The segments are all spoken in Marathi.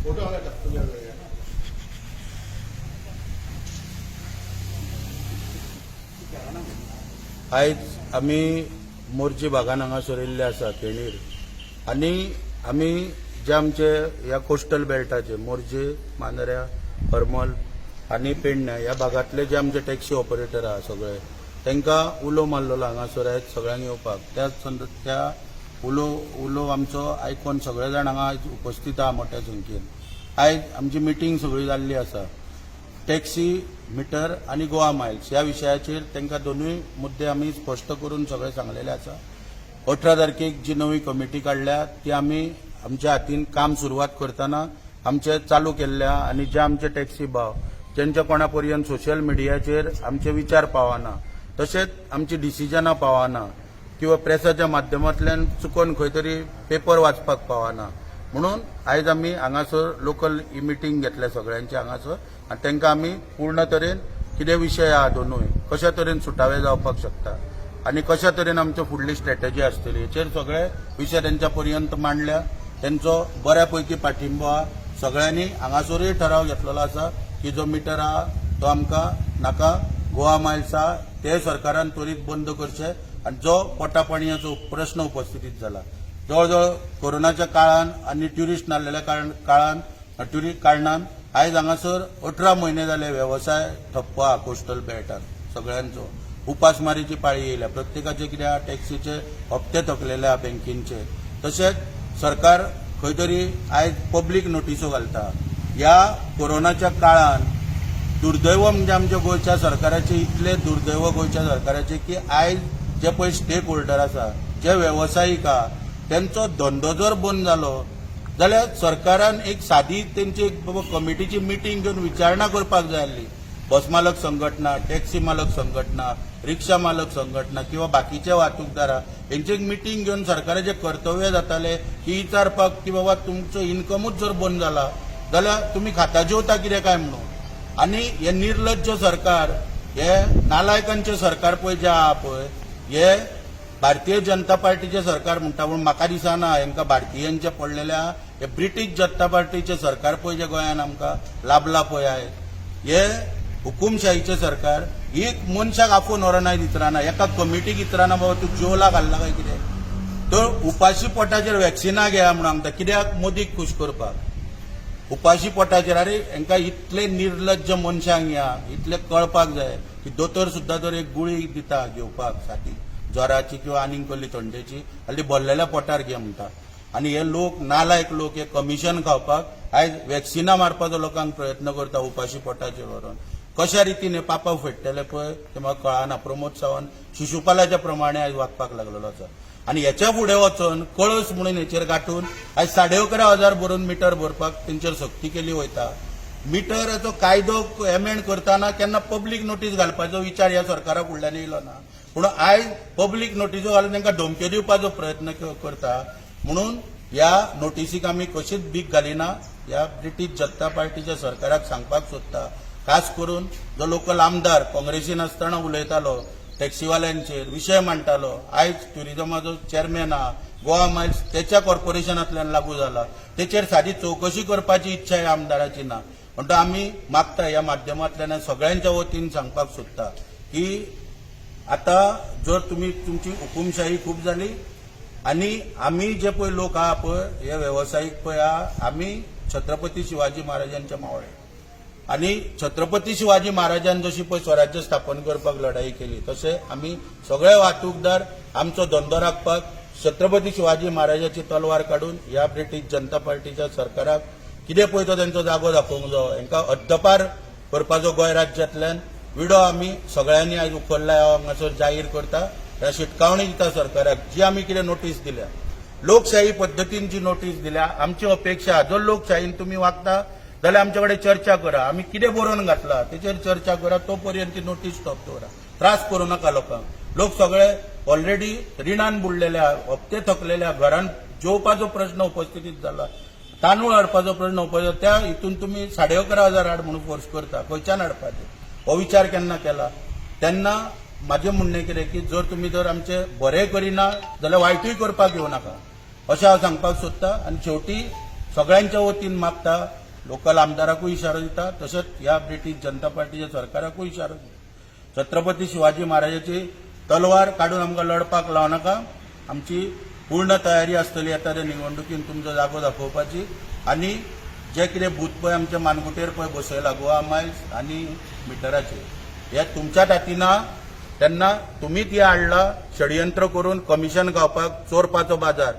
आयज आमी मोर्जी भागान हांगासर येयल्ले आसा केणीर आनी आमी जे आमचे ह्या कोस्टल बेल्टाचे मोर्जे मांद्र्या हरमल आनी पेडण्या ह्या भागातले जे आमचे टॅक्सी ऑपरेटर आहा सगळे तांकां उलो मारलेलो हांगासर आयज सगळ्यांक येवपाक त्या उलो आमचो आयकून सगळे जाण हांगा उपस्थित आहा मोठ्या संख्येन. आयज आमची मिटींग सगळी जाल्ली आसा. टॅक्सी मिटर आनी गोवा मायल्स ह्या विशयाचेर तांकां दोनूय मुद्दे आमी स्पश्ट करून सगळे सांगलेले आसा. 18 तारखेक जी नवी कमिटी काडल्या ती आमी आमच्या हातीन काम सुरवात करतना आमचे चालू केल्ल्या आनी जे आमचे टॅक्सी भाव जेंच्या कोणा पर्यंत सोशल मिडियाचेर आमचे विचार पावना तशेंच आमची डिसिजनां पावना किंवा प्रेसाच्या माध्यमांतल्यान चुकोन खंय तरी पेपर वाचपाक पावना म्हणून आयज आमी हांगासर लोकल ही मिटींग घेतल्या सगळ्यांचे हांगासर आनी तांकां आमी पूर्ण तरेन कितें विशय आहा दोनूय कशा तरेन सुटावे जावपाक शकता आनी कशा तरेन आमची फुडली स्ट्रॅटेजी आसतली हेचेर सगळे विशय तांच्या पर्यंत मांडल्या. तांचो बऱ्यापैकी पाठिंबो आहा. सगळ्यांनी हांगासरूय ठराव घेतलेलो आसा की जो मिटर आहा तो आमकां नाका, गोवा मायल्स आहा ते सरकारान त्वरीत बंद करचे आनी जो पोटापाणयाचो प्रश्न उपस्थितीत जाला जवळजवळ कोरोनाच्या काळान आनी ट्युरिस्ट नासलेल्या कारणान आयज हांगासर 18 म्हयने जाले वेवसाय ठप्प आहा कोस्टल बेल्टार सगळ्यांचो. उपासमारीची पाळी येयल्या. प्रत्येकाचे कितें आहा टॅक्सीचे हप्ते थकलेले आहा बँकेचे. तशेंच सरकार खंय तरी आयज पब्लीक नोटिसो घालता. ह्या कोरोनाच्या काळान दुर्दैव म्हणजे आमच्या गोंयच्या सरकाराचे इतले दुर्दैव गोंयच्या सरकाराचे की आयज जे पळय स्टेक होल्डर आसा जे वेवसायीक आहा त्यांचो धंदो जर बंद जालो जाल्यार सरकारान एक सादी तेंची एक कमिटीची मिटींग घेवन विचारणा करपाक जाय आसली. बस मालक संघटना, टॅक्सी मालक संघटना, रिक्षा मालक संघटना किंवा बाकीचे वाहतूकदार हेंची एक मिटींग घेवन सरकाराचे कर्तव्य जाताले की विचारपाक की बाबा तुमचो इन्कमूच जर बंद जाला जाल्यार तुमी खाता जेवता कितें काय म्हणून. आनी हे निर्लज्ज सरकार हे नालायकांचे सरकार पळय जे आहा पळय हे भारतीय जनता पार्टीचे सरकार म्हणटा पूण म्हाका दिसना हांकां भारतीयांचे पडलेल्या हे ब्रिटीश जनता पार्टीचे सरकार पळय जे गोंयान आमकां लाभला पळय आयज हे हुकुमशाहीचे सरकार एक मनशाक आफोन व्हरनाय दिसना एका कमिटीक इतराना बाबा तूं जेवला घालना काय कितें तो उपाशी पोटाचेर वॅक्सिनां घेया म्हणून सांगता कित्याक मोदीक खूश करपाक उपाशी पोटाचेर. अरे हांकां इतले निर्लज्ज मनशांक या इतले कळपाक जाय की दोतोर सुद्दां तर एक गुळी दिता घेवपाक साठी ज्वराची किंवा आनीक कसली थंडेची आनी भरलेल्या पोटार घे म्हणटा. आनी हे लोक नालायक लोक हे कमिशन खावपाक आयज वॅक्सिनां मारपाचो लोकांक प्रयत्न करता उपाशी पोटाचेर व्हरून. कशा रितीन हे पापा फेडटले पळय ते म्हाका कळना. प्रमोद सावंत शिशुपालाच्या प्रमाणे आयज वागपाक लागलेलो आसा. आनी हेच्या फुडें वचून कळस म्हणून हेचेर गाठून आयज 11,500 भरून मिटर भरपाक तेंचेर सक्ती केली वयता. मिटराचो कायदो एमेंड करतना केन्ना पब्लीक नोटीस घालपाचो विचार ह्या सरकारा फुडल्यान येयलो ना. पूण आयज पब्लीक नोटिसो घालून तांकां धमक्यो दिवपाचो प्रयत्न करता म्हणून ह्या नोटिसीक आमी कशीच भीक घालिना. ह्या ब्रिटीश जनता पार्टीच्या सरकाराक सांगपाक सोदता खास करून जो लोकल आमदार काँग्रेसीन आसतना उलयतालो टॅक्सीवाल्यांचेर विशय मांडटालो आयज ट्युरिजमाचो चेअरमॅन आहा गोवा मायल्स त्याच्या कॉर्पोरेशनांतल्यान लागू जाला तेचेर सादी चौकशी करपाची इच्छा ह्या आमदाराची ना. म्हणटो आमी मागता ह्या माध्यमांतल्यान सगळ्यांच्या वतीन सांगपाक सोदता की आता जर तुमची हुकुमशाही खूप जाली आनी आमी जे पळय लोक आहा पळय हे वेवसायीक पळय आहा आमी छत्रपती शिवाजी महाराजांचे मावळे आनी छत्रपती शिवाजी महाराजान जशी पळय स्वराज्य स्थापन करपाक लढाई केली तशें आमी सगळे वाहतूकदार आमचो धंदो राखपाक छत्रपती शिवाजी महाराजाची तलवार काडून ह्या ब्रिटीश जनता पार्टीच्या सरकाराक कितें पळय तो तांचो जागो दाखोवंक जायो हांकां हद्दपार करपाचो गोंय राज्यांतल्यान विडो आमी सगळ्यांनी आयज उखल्ला हांगासर जाहीर करता. ह्या शिटकावणी दिता सरकाराक जी आमी कितें नोटीस दिल्या लोकशाही पद्दतीन जी नोटीस दिल्या आमची अपेक्षा जर लोकशाहीन तुमी वागता जाल्यार आमचे कडेन चर्चा करा. आमी कितें बरोवन घातला तेचेर चर्चा करा. तो पर्यंत ती नोटीस स्टॉप दवरा. त्रास करूं नाका लोकांक. लोक सगळे ऑलरेडी रिणान बुडलेल्या हप्ते थकलेल्या घरान जेवपाचो प्रश्न उपस्थितीत जाला तांदूळ हाडपाचो प्रश्न उपस्थित त्या हितून तुमी 11,500 हाड म्हणून फोर्स करता खंयच्यान हाडपाचें हो विचार केन्ना केला. तेन्ना म्हाजें म्हणणें कितें की जर तुमी जर आमचें बरें करिना जाल्यार वायटूय करपाक येवं नाका अशें हांव सांगपाक सोदतां. आनी शेवटी सगळ्यांच्या वतीन मागता, लोकल आमदाराकूय इशारो दिता, तशेंच ह्या ब्रिटीश जनता पार्टीच्या सरकाराकूय इशारो दिता. छत्रपती शिवाजी महाराजाची तलवार काढून आमकां लढपाक लावनाका. आमची पूर्ण तयारी आसतली येता निवडणुकीन तुमचो जागो दाखोवपाची. आनी जे कितें भूत पळय आमच्या मानकुटेर पळय बसयला गोवा मायल्स आनी मिटराचेर, हे तुमच्याच हातीना. तेन्ना तुमीच हे हाडला षडयंत्र करून कमिशन गावपाक, चोरपाचो बाजार.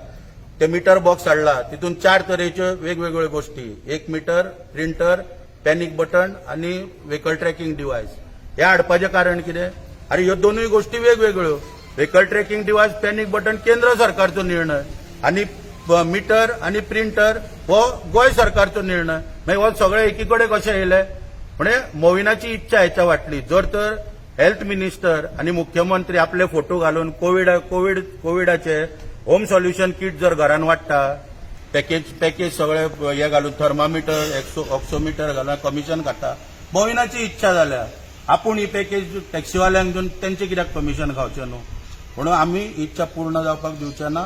ते मिटर बॉक्स हाडला, तितून 4 तरेच्यो वेगवेगळ्यो गोष्टी, एक मिटर, प्रिंटर, पॅनिक बटन आनी व्हेकल ट्रॅकिंग डिवायस. हे हाडपाचें कारण कितें? अरे ह्यो दोनूय गोष्टी वेगवेगळ्यो. व्हेकल ट्रॅकिंग डिवायस, पॅनिक बटन केंद्र सरकारचो निर्णय आनी मिटर आनी प्रिंटर हो गोंय सरकारचो निर्णय. मागीर हो सगळे एकीकडे कशें येयले? म्हणजे मोविनाची इच्छा हेच्या वाटली. जर तर हेल्थ मिनिस्टर आनी मुख्यमंत्री आपले फोटो घालून कोविडाचे होम सोल्युशन किट जर घरान वाडटा, पॅकेज सगळे हे घालून थर्मामिटर, ऑक्सोमिटर घालून कमिशन खाता, मोविनाची इच्छा जाल्या आपूण ही पॅकेज टॅक्सीवाल्यांक दिवन तेंचे कित्याक कमिशन खावचें न्हू. म्हणून आमी इच्छा पूर्ण जावपाक दिवचे ना.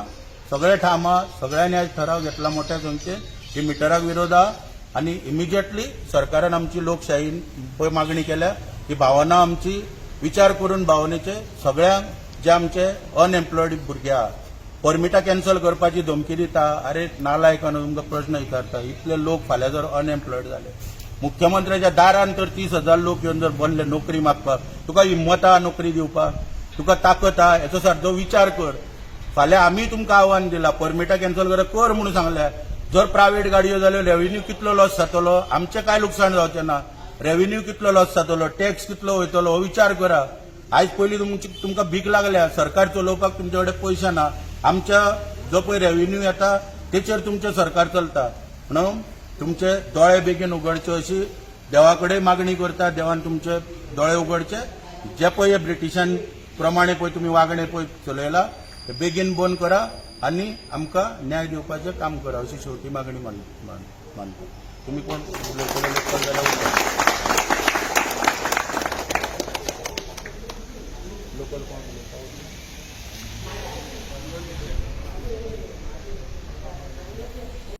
सगळे ठाम आहा, सगळ्यांनी आज ठराव घेतला मोठ्या संख्येन की मिटराक विरोध आहा. आनी इमिजिएटली सरकारान आमची लोकशायीन पळय मागणी केल्या की भावना आमची विचार करून भावनेचे सगळ्यांक जे आमचे अनएम्प्लॉयड भुरगे आहा परमिटा कॅन्सल करपाची धमकी दिता. अरे नालायकान तुमकां प्रश्न विचारता, इतले लोक फाल्यां जर अनएम्प्लॉयड जाले, मुख्यमंत्र्याच्या दारान तर 30,000 लोक येवन जर बसले नोकरी मागपाक, तुका हिम्मत आहा नोकरी दिवपाक? तुका ताकद आहा? हेचो सारको विचार कर. फाल्यां आमी तुमकां आव्हान दिलां, परमिटा कॅन्सल कर म्हणून सांगल्या. जर प्रायव्हेट गाडयो जाल्यो रेव्हेन्यू कितलो लॉस जातलो? आमचें काय लुकसाण जावचें ना. रेव्हेन्यू कितलो लॉस जातलो, टॅक्स कितलो वयतलो हो विचार करा. आयज पयलीं तुमकां भीक लागल्या, सरकार चलोवपाक तुमचे कडेन पयशे ना. आमच्या जो पळय रेव्हेन्यू येता तेचेर तुमचें सरकार चलता. म्हणून तुमचे दोळे बेगीन उगडचे अशी देवा कडेन मागणी करता. देवान तुमचे दोळे उगडचे. जे पळय हे ब्रिटिशां प्रमाणे पळय तुमी वागणें पळय चलयला ते बेगीन बंद करा आनी आमकां न्याय दिवपाचें काम करा अशी शेवटी मागणी मानता. तुम्ही कोण जाल्यार